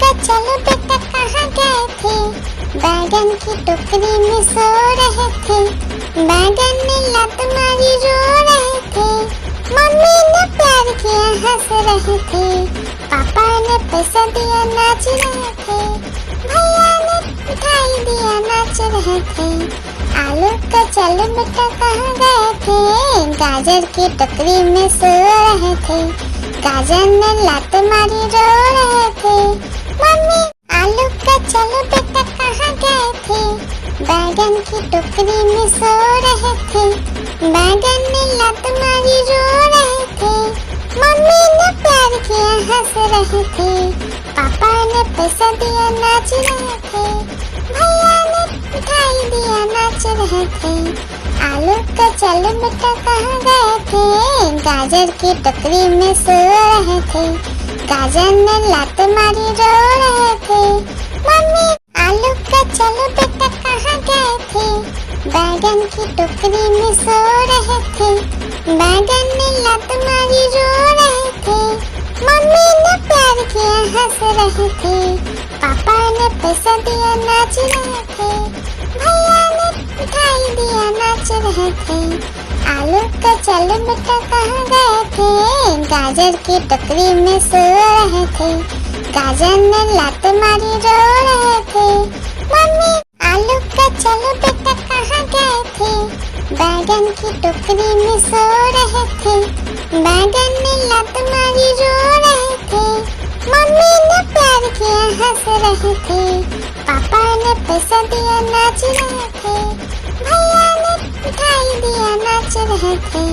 का चलो बेटा कहाँ गए थे? बैगन की टोकरी में सो रहे थे। बैगन ने लात मारी रो रहे थे। मम्मी ने प्यार किया हंस रहे थे। पापा ने पैसा दिया नाच रहे थे। भैया ने मिठाई दिया नाच रहे थे। आलू का चलो बेटा कहाँ गए थे? गाजर की टोकरी में सो रहे थे। गाजर ने लात मारी रो रहे थे। मम्मी आलू का चलो बेटा कहाँ गए थे? बैगन की टोकरी में सो रहे थे। बैगन ने लात मारी रो रहे थे। मम्मी ने प्यार किया हंस रहे थे। पापा ने पैसा दिया नाच रहे थे। भैया ने मिठाई दिया नाच रहे थे। आलू का चलो बेटा कहाँ गए थे? गाजर की टोकरी में सो रहे थे। गाजर ने लात मारी रो रहे थे। मम्मी आलू का चलो बेटा कहाँ गए थे? बैगन की टोकरी में सो रहे थे। बैगन ने लात मारी रो रहे थे। मम्मी ने प्यार किया हंस रहे थे। पापा ने पैसा दिया नाच रहे थे। भैया ने मिठाई दिया नाच रहे थे। आलू का चलो बेटा कहाँ गए थे? गाजर की टोकरी में सो रहे थे। गाजर ने लात मारी रो रहे थे। मम्मी आलू का चलो बेटा कहाँ गए थे? बैगन की टोकरी में सो रहे थे। बैगन ने लात मारी रो रहे थे। मम्मी ने प्यार किया हंस रहे थे। पापा ने पैसा दिया नाच रहे थे। भैया ने मिठाई दिया नाच रहे थे।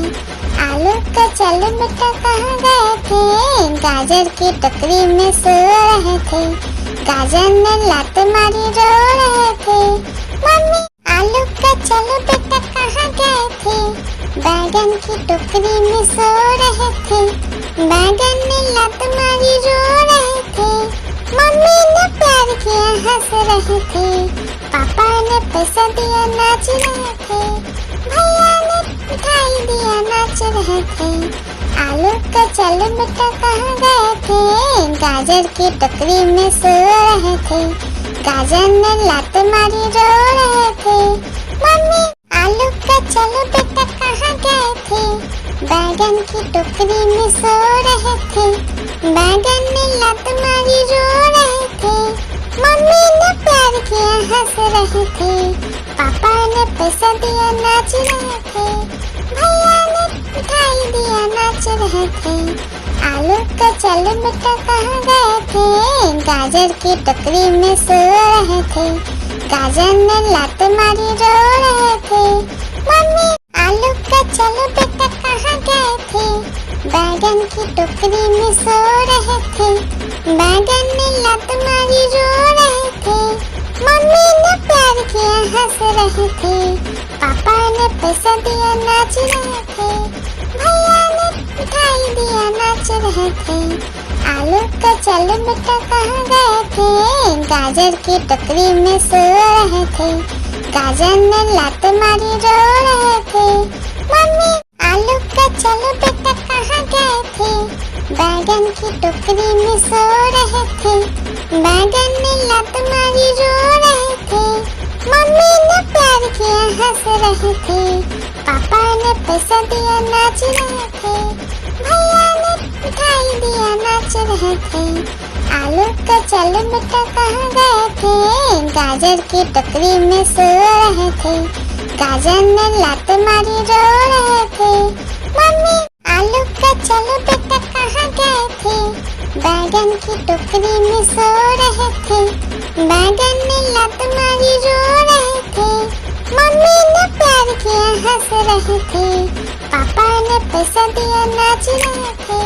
आलू का चलो बेटा कहाँ गए थे? गाजर की टोकरी में सो रहे थे। गाजर ने लात मारी रो रहे थे। मम्मी आलू का चलो बेटा कहाँ गए थे? बैगन की टोकरी में सो रहे थे। बैगन ने लात मारी रो रहे थे। मम्मी ने प्यार किया हंस रहे थे। पापा ने पैसा दिया नाच रहे थे। भैया ने मिठाई दिया नाच रहे थे। आलू का चलो बेटा कहाँ गए थे? गाजर की टोकरी में सो रहे थे। गाजर ने लात मारी रो रहे थे। मम्मी आलू का चलो बेटा कहाँ गए थे? बैगन की टोकरी में सो रहे थे। बैगन ने लात मारी रो रहे थे। मम्मी ने प्यार किया हंस रहे थे। पापा ने पैसा दिया नाच रहे थे। भैया ने मिठाई दिया नाच रहे थे। आलू का चलो बेटा कहाँ गए थे? गाजर की टोकरी में सो रहे थे। गाजर ने लात मारी रो रहे थे। मम्मी आलू का चलो बेटा कहाँ गए थे? बैगन की टोकरी में सो रहे थे। बैगन ने लात मारी रो रहे थे। मम्मी ने प्यार किया हंस रहे थे। पापा ने पैसा दिया नाच रहे थे। भैया ने मिठाई दिया नाच रहे थे। आलू का चलो बेटा कहाँ गए थे? गाजर की टोकरी में सो रहे थे। गाजर ने लात मारी रो रहे थे। मम्मी आलू का चलो बेटा कहाँ गए थे? बैगन की टोकरी में सो रहे थे। बैगन ने लात मारी रो रहे थे। मम्मी ने प्यार किया हंस रहे थे। पापा ने पैसा दिया नाच रहे थे। भैया ने मिठाई दिया नाच रहे थे। आलू का चलो बेटा कहाँ गए थे? गाजर की टोकरी में सो रहे थे। गाजर ने लात मारी रो रहे थे। मम्मी आलू का चलो बेटा कहाँ गए थे? बैगन की टोकरी में सो रहे थे। बैगन ने लात मारी रो रहे थे। मम्मी ने प्यार किया हंस रहे थे। पापा ने पैसा दिया नाच रहे थे।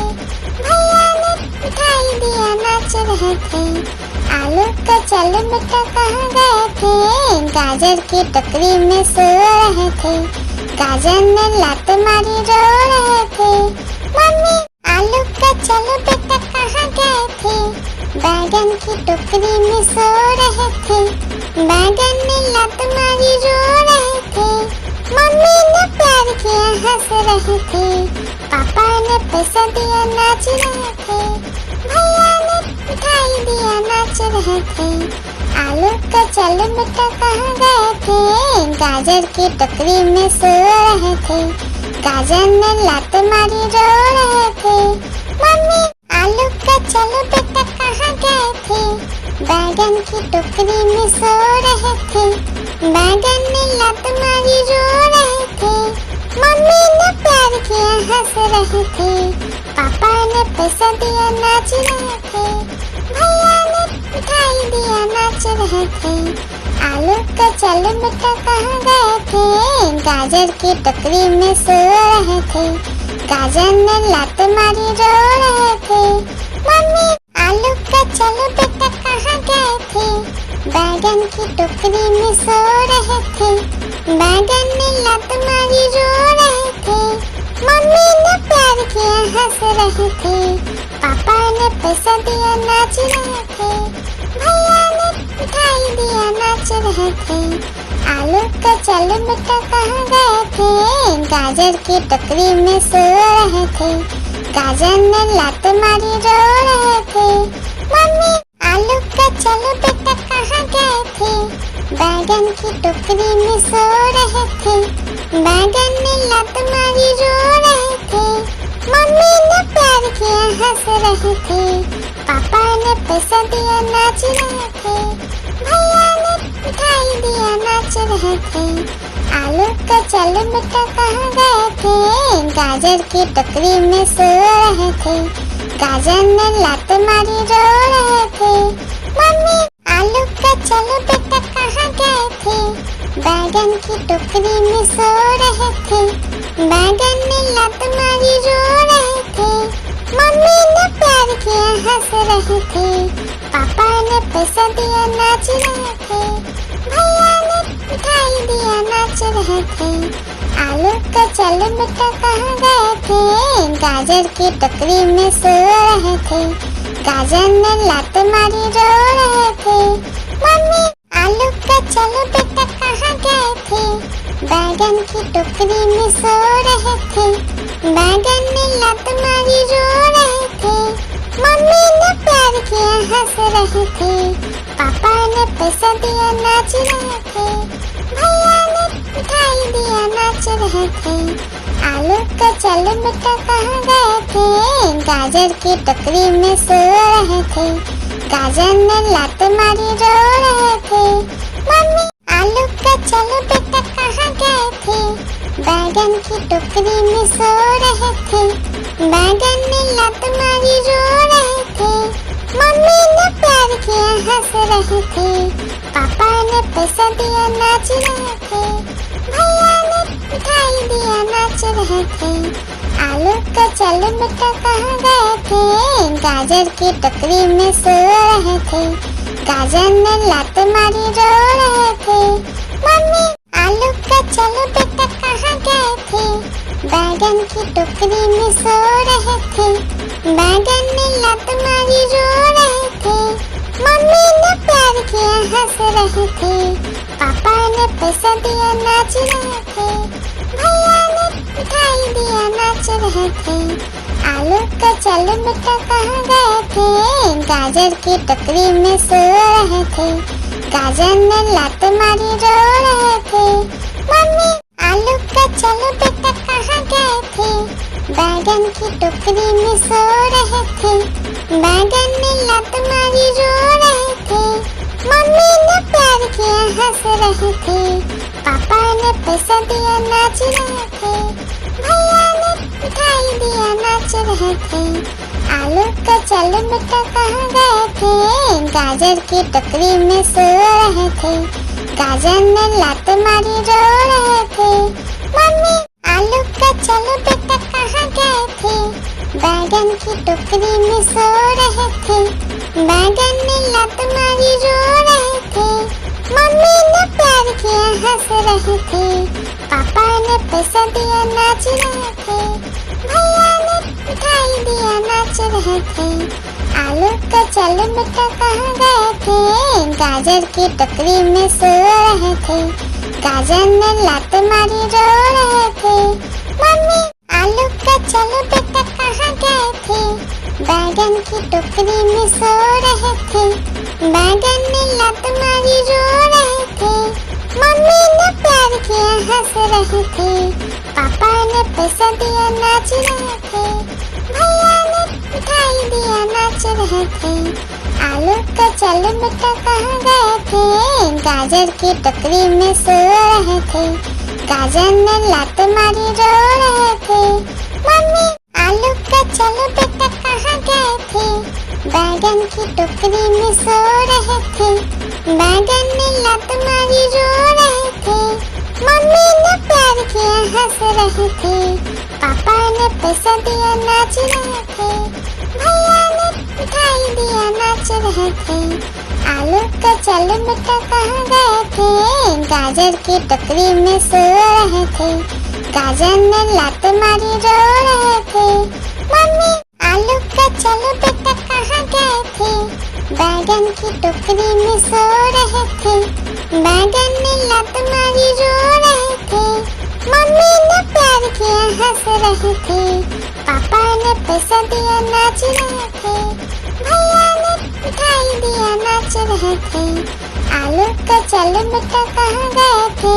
भैया ने मिठाई दिया नाच रहे थे। आलू का चलो बेटा कहाँ गए थे? गाजर की टोकरी में सो रहे थे। गाजर ने लात मारी रो रहे थे। मम्मी आलू का चलो बेटा कहाँ गए थे? बैगन की टोकरी में सो रहे थे। बैगन ने लात मारी रो रहे थे। मम्मी ने प्यार किया हंस रहे थे। पापा ने पैसा दिया नाच रहे थे। भैया ने मिठाई दिया नाच नाच रहे थे। आलू का चल बेटा कहाँ गए थे, गाजर की टोकरी में सो रहे थे। गाजर ने लात मारी रो रहे थे। मम्मी आलू का चल बेटा कहाँ गए थे, बैगन की टोकरी में सो रहे थे। बैगन ने लात मारी रो रहे थे। मम्मी ने प्यार किया हंस रहे थे। पापा ने पैसा दिया नाच रहे थे। भैया ने मिठाई दिया नाच रहे थे। आलू का चल बेटा कहाँ गए थे, गाजर की टोकरी में सो रहे थे। गाजर ने लात मारी रो रहे थे। मम्मी आलू का चल बेटा कहाँ गए थे, बैगन की टोकरी में सो रहे थे। बैगन ने लात मारी रो रहे थे। मम्मी ने प्यार किया हंस रहे थे। पापा ने पैसा दिया नाच रहे थे। भैया ने मिठाई दिया नाच रहे थे। आलू का चल बेटा कहाँ गए थे, गाजर की टोकरी में सो रहे थे। गाजर ने लात मारी रो रहे थे। मम्मी आलू का चल बेटा कहाँ गए थे, बैगन की टोकरी में सो रहे थे। बैगन ने लात मारी रो रहे थे। मम्मी ने प्यार किया हंस रहे थे। पापा ने पैसा दिया नाच रहे थे। भैया ने मिठाई दिया नाच रहे थे। आलू का चल बेटा कहाँ गए थे, गाजर की टोकरी में सो रहे थे। गाजर ने लात मारी रो रहे थे। मम्मी आलू का चल बेटा कहाँ गए थे, बैगन की टोकरी में सो रहे थे। बैगन ने लात मारी रो रहे थे। मम्मी ने प्यार किया हंस रहे थे। पापा ने पैसा दिया नाच रहे थे। भैया ने मिठाई दिया नाच रहे थे। आलू का चल बेटा कहाँ गए थे, गाजर की टोकरी में सो रहे थे। गाजर ने लात मारी रो रहे थे। मम्मी आलू का चल बेटा कहाँ गए थे, बैगन की टोकरी में सो रहे थे। बैगन ने लात मारी रो रहे थे। मम्मी ने प्यार किया हंस रहे थे। पापा ने पैसा दिया नाच रहे थे। भैया ने मिठाई दिया नाच रहे थे। आलू का चल बेटा कहाँ गए थे, गाजर की टोकरी में सो रहे थे। गाजर ने लात मारी रो रहे थे। मम्मी आलू का चल बेटा कहाँ गए थे, बैगन की टोकरी में सो रहे थे। बैगन ने लात मारी रो रहे थे। मम्मी ने प्यार किया हंस रहे थे। पापा ने पैसा दिया नाच रहे थे। भैया ने मिठाई दिया नाच रहे थे। आलू का चल बेटा कहाँ गए थे, गाजर की टोकरी में सो रहे थे। गाजर ने लात मारी रो रहे थे। मम्मी आलू का चल बेटा कहाँ गए थे, बैगन की टोकरी में सो रहे थे। बैगन ने लात मारी रो रहे थे। मम्मी ने प्यार किया हंस रहे थे। पापा ने पैसा दिया नाच रहे थे। भैया ने मिठाई दिया नाच रहे थे। आलू का चल बेटा कहाँ गए थे, गाजर की टोकरी में सो रहे थे। गाजर ने लात मारी रो रहे थे। मम्मी आलू का चल बेटा कहाँ गए थे, बैगन की टोकरी में सो रहे थे। बैगन ने लात मारी रो रहे थे। मम्मी ने प्यार किया हंस रहे थे। पापा ने पैसा दिया नाच रहे थे। भैया ने मिठाई दिया नाच रहे थे। आलू का चल बेटा कहाँ गए थे, गाजर की टोकरी में सो रहे थे। गाजर ने लात मारी रो रहे थे। मम्मी आलू का चल बेटा कहाँ गए थे, बैगन की टोकरी में सो रहे थे। बैगन ने लात मारी रो रहे थे। मम्मी ने प्यार किया हंस रहे थे। पापा ने पैसा दिया नाच रहे थे। भैया ने मिठाई दिया नाच रहे थे। आलू का चल बेटा कहाँ गए थे, गाजर की टोकरी में सो रहे थे। गाजर ने लात मारी रो रहे थे। मम्मी आलू का चल बेटा कहाँ गए थे, बैगन की टोकरी में सो रहे थे। बैगन ने लत मारी रो रहे थे, मम्मी ने प्यार किया हंस रहे थे, पापा ने पैसा दिया नाच रहे थे, भैया ने मिठाई दिया नाच रहे थे। आलू का चलो बेटा कहाँ गए थे, गाजर की टोकरी में सो रहे थे, गाजर ने लात मारी रो रहे थे, मम्मी आलू का चलो बेटा कहाँ गए थे, बैगन की टोकरी में सो रहे थे, बैगन ने लात मारी रो रहे थे, मम्मी ने प्यार किया हंस रहे थे, पापा ने पैसा दिया नाच रहे थे, भैया ने मिठाई दिया नाच रहे थे। आलू का चलो बेटा कहाँ गए थे, गाजर की टोकरी में सो रहे थे, गाजर ने लात मारी रो रहे थे, मम्मी आलू का चलो बेटा कहाँ गए थे, बैगन की टोकरी में सो रहे थे, बैगन ने लात मारी रो रहे थे, मम्मी ने प्यार किया हंस रहे थे, पापा ने पैसा दिया नाच रहे थे, भैया ने मिठाई दिया नाच रहे थे। आलू का चलो बेटा कहाँ गए थे,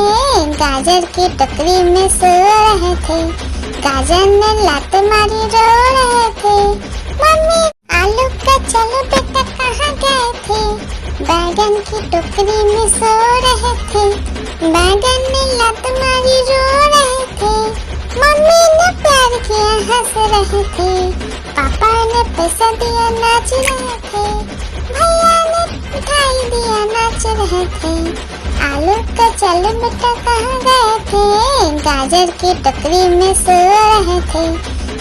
गाजर की टोकरी में सो रहे थे, गाजर ने लात मारी रो रहे थे, मम्मी आलू का चलो बेटा कहाँ गए थे, बैगन की टोकरी में सो रहे थे, बैगन ने लात मारी रो रहे थे, मम्मी ने प्यार किया हंस रहे थे, पापा ने पैसा दिया नाच रहे थे, भैया ने मिठाई दिया नाच रहे थे। आलू का चलो बेटा कहाँ गए थे, गाजर की टोकरी में सो रहे थे,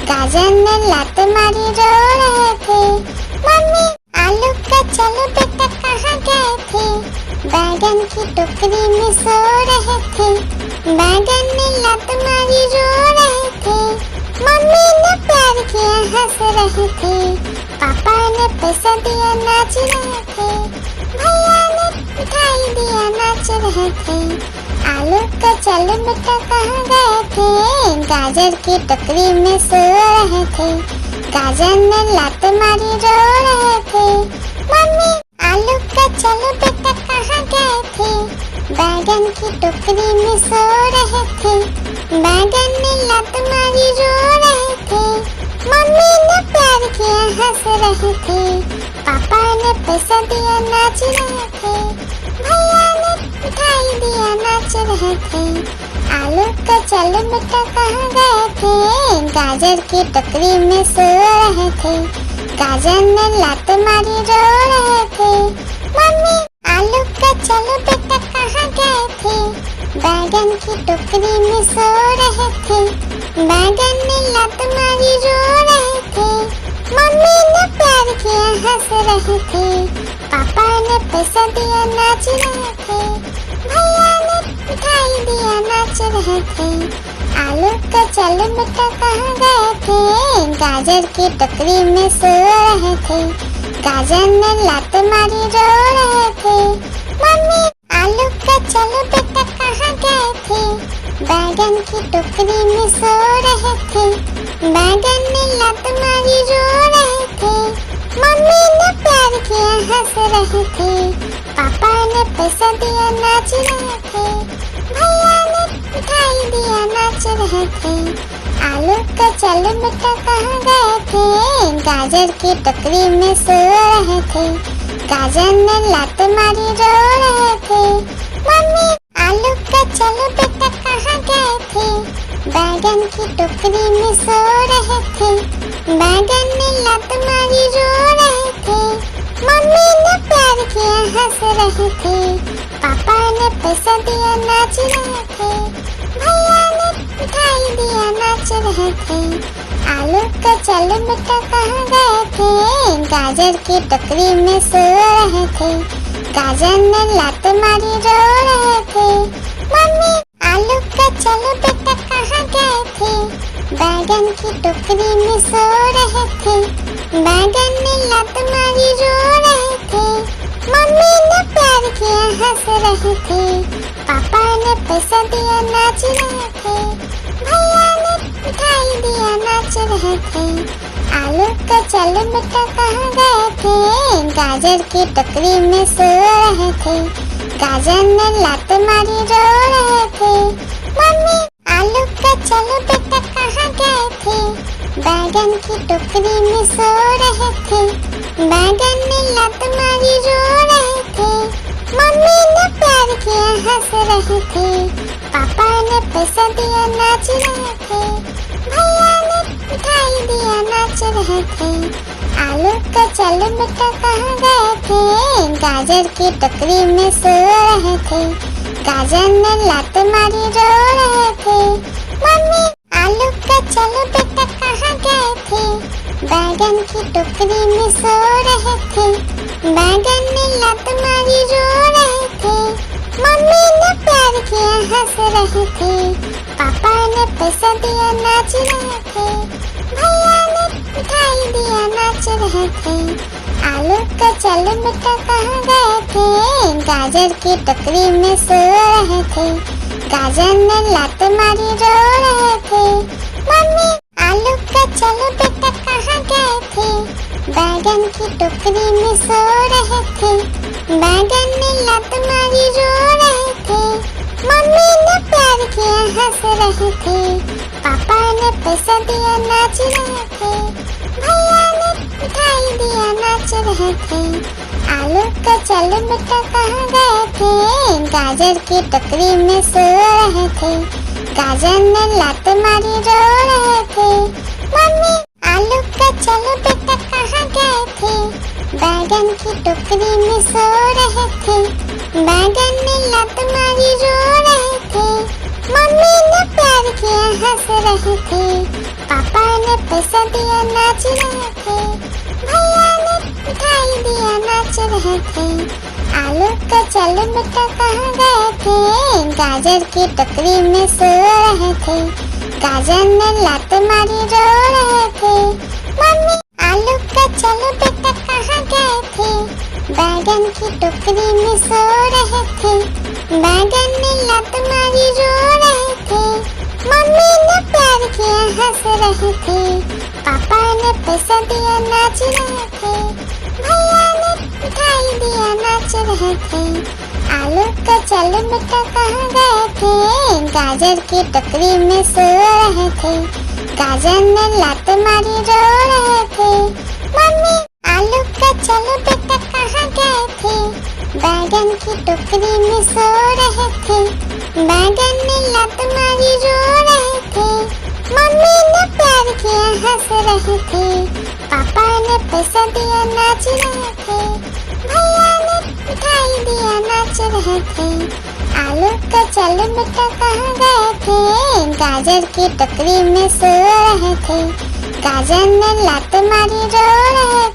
गाजर ने लात मारी रो रहे थे, मम्मी आलू का चलो बेटा कहाँ गए थे, बैगन की टोकरी में सो रहे थे, बैगन ने लात मारी रो रहे थे, मम्मी ने प्यार किया हंस रहे थे, पापा ने पैसा दिया नाच रहे थे, भैया ने मिठाई दिया नाच रहे थे। आलू का चलो बेटा कहाँ गए थे, गाजर की टोकरी में सो रहे थे, गाजर ने लात मारी रो रहे थे, मम्मी आलू का चलो बेटा कहाँ गए थे, बैगन की टोकरी में सो रहे थे, बैगन ने लात मारी रो रहे थे, मम्मी ने प्यार किया हंस रहे थे, पापा ने पैसा दिया नाच रहे थे, भैया ने मिठाई दिया नाच रहे थे। आलू का चलो बेटा कहाँ गए थे, गाजर की टोकरी में सो रहे थे, गाजर ने लात मारी रो रहे थे, मम्मी आलू का चलो बेटा कहाँ गए थे, बैगन की टोकरी में सो रहे थे, बैगन ने लात मारी रो रहे थे, मम्मी ने प्यार किया हंस रहे थे, पापा ने पैसा दिया नाच रहे थे, भैया ने मिठाई दिया नाच रहे थे। आलू का चलो बेटा कहाँ गए थे, गाजर की टोकरी में सो रहे थे, गाजर ने लात मारी रो रहे थे, मम्मी आलू का चलो बेटा कहाँ गए थे, बैगन की टोकरी में सो रहे थे, बैगन ने लात मारी रो रहे थे, मम्मी ने प्यार किया हंस रहे थे, पापा ने पैसा दिया नाच रहे थे, भैया ने मिठाई दिया नाच रहे थे। आलू का चलो बेटा कहाँ गए थे, गाजर की टोकरी में सो रहे थे, गाजर ने लात मारी रो रहे थे, मम्मी आलू का चलो बेटा कहाँ गए थे, बैगन की टोकरी में सो रहे थे, बैगन ने लात मारी रो रहे थे, मम्मी ने प्यार किया हंस रहे थे, पापा ने पैसा दिया नाच रहे थे, भैया ने मिठाई दिया नाच रहे थे। आलू का चलो बेटा कहाँ गए थे, गाजर की टोकरी में सो रहे थे, गाजर ने लात मारी रो रहे थे, मम्मी आलू का चलो बेटा कहाँ गए थे, बैगन की टोकरी में सो रहे थे, बैगन ने लात मारी रो रहे थे, मम्मी ने प्यार किया हंस रहे थे, पापा ने पैसा दिया नाच रहे थे, भैया ने मिठाई दिया नाच रहे थे। आलू का चल बेटा कहाँ गए थे, गाजर की टोकरी में सो रहे थे, गाजर ने लात मारी रो रहे थे। मम्मी आलू का चल बेटा कहाँ गए थे, बैगन की टोकरी में सो रहे थे, बैगन ने लात मारी रो रहे थे। मम्मी ने प्यार किया हंस रहे थे, पापा ने पैसा दिया नाच रहे थे, भैया ने मिठाई दिया नाच रहे थे। आलू का चल बेटा कहाँ गए थे, गाजर की टोकरी में सो रहे थे, गाजर ने लात मारी रो रहे थे। मम्मी आलू का चल बेटा कहाँ गए थे, बैगन की टोकरी में सो रहे थे, बैगन ने लात मारी रो रहे थे। मम्मी ने प्यार किया हंस रहे थे, पापा ने पैसा दिया नाच रहे थे, भैया ने मिठाई दिया नाच रहे थे। आलू का चल बेटा कहाँ गए थे, गाजर की टोकरी में सो रहे थे, गाजर ने लात मारी रो रहे थे। मम्मी आलू का चल बेटा कहाँ गए थे, बैगन की टोकरी में सो रहे थे, बैगन ने लात मारी रो रहे थे। मम्मी ने प्यार किया हंस रहे थे, पापा ने पैसा दिया नाच रहे थे, भैया ने मिठाई दिया नाच रहे थे। आलू का चल बेटा कहाँ गए थे, गाजर की टोकरी में सो रहे थे, गाजर ने लात मारी रो रहे थे। मम्मी आलू का चल बेटा कहाँ गए थे, बैगन की टोकरी में सो रहे थे, बैगन ने लात मारी रो रहे थे। मम्मी ने प्यार किया हंस रहे थे, पापा ने पैसा दिया नाच रहे थे, भैया ने मिठाई दिया नाच रहे थे। आलू का चल बेटा कहाँ गए थे, गाजर की टोकरी में सो रहे थे, गाजर ने लात मारी रो रहे थे। मम्मी आलू का चल बेटा कहाँ गए थे, बैगन की टोकरी में सो रहे थे, बैगन ने लात मारी रो रहे थे। मम्मी ने प्यार किया हंस रहे थे, पापा ने पैसा दिया नाच रहे थे, भैया ने मिठाई दिया नाच रहे थे। आलू का चल बेटा कहाँ गए थे, गाजर की टोकरी में सो रहे थे, गाजर ने लात मारी रो रहे थे। मम्मी आलू का चल बेटा कहाँ गए थे, बैगन की टोकरी में सो रहे थे, बैगन ने लात मारी रो रहे थे। मम्मी ने प्यार किया हंस रहे थे, पापा ने पैसा दिया नाच रहे थे, भैया ने मिठाई दिया नाच रहे थे। आलू का चल बेटा कहाँ गए थे, गाजर की टोकरी में सो रहे थे, गाजर ने लात मारी रो रहे